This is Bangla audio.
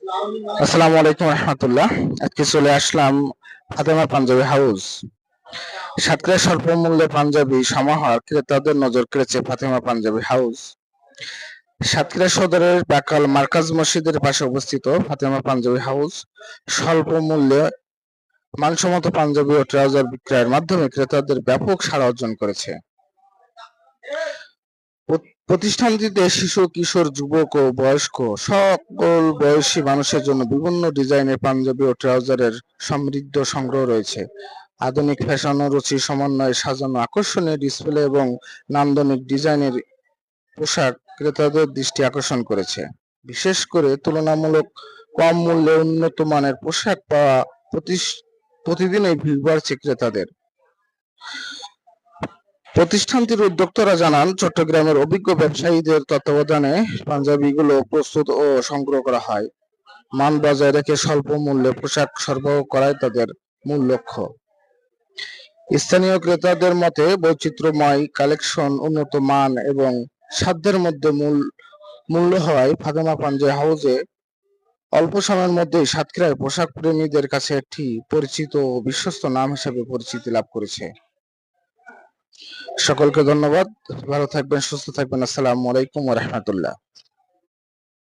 আসসালামু আলাইকুম রহমতুল্লাহ। আজকে চলে আসলাম ফাতেমা পাঞ্জাবি হাউস। সাতক্ষীরা স্বল্প মূল্যে পাঞ্জাবি সমাহার ক্রেতাদের নজর কেড়েছে ফাতেমা পাঞ্জাবি হাউস। সাতক্ষীরা সদরের বাকাল মার্কাজ মসজিদের পাশে অবস্থিত ফাতেমা পাঞ্জাবি হাউস স্বল্প মূল্যে মানসম্মত পাঞ্জাবি ও ট্রাউজার বিক্রয়ের মাধ্যমে ক্রেতাদের ব্যাপক সাড়া অর্জন করেছে। প্রতিষ্ঠানটিতে শিশু, কিশোর, যুবক ও বয়স্ক সকল বয়সী মানুষের জন্য বিভিন্ন ডিজাইনের পাঞ্জাবি ও ট্রাউজারের সমৃদ্ধ সংগ্রহ রয়েছে। আধুনিক ফ্যাশন ও রুচির সমন্বয়ে সাজানো আকর্ষণীয় ডিসপ্লে এবং নান্দনিক ডিজাইনের পোশাক ক্রেতাদের দৃষ্টি আকর্ষণ করেছে। বিশেষ করে তুলনামূলক কম মূল্যে উন্নত মানের পোশাক পাওয়া প্রতিদিনই ভিড় বাড়ছে ক্রেতাদের। প্রতিষ্ঠানটির উদ্যোক্তারা জানান, চট্টগ্রামের অভিজ্ঞ ব্যবসায়ীদের তত্ত্বাবধানে পাঞ্জাবিগুলো প্রস্তুত ও সংগ্রহ করা হয়। মান বজায় রেখে স্বল্প মূল্যে পোশাক সরবরাহ করাই তাদের মূল লক্ষ্য। স্থানীয় ক্রেতাদের মতে বৈচিত্র্যময় কালেকশন, উন্নত মান এবং সাধ্যের মধ্যে মূল্য হওয়ায় ফাতেমা পাঞ্জাবি হাউসে অল্প সময়ের মধ্যেই সাতক্ষীরায় পোশাক প্রেমীদের কাছে একটি পরিচিত ও বিশ্বস্ত নাম হিসেবে পরিচিতি লাভ করেছে। সকলকে ধন্যবাদ। ভালো থাকবেন, সুস্থ থাকবেন। আসসালামু আলাইকুম ওয়া রাহমাতুল্লাহ।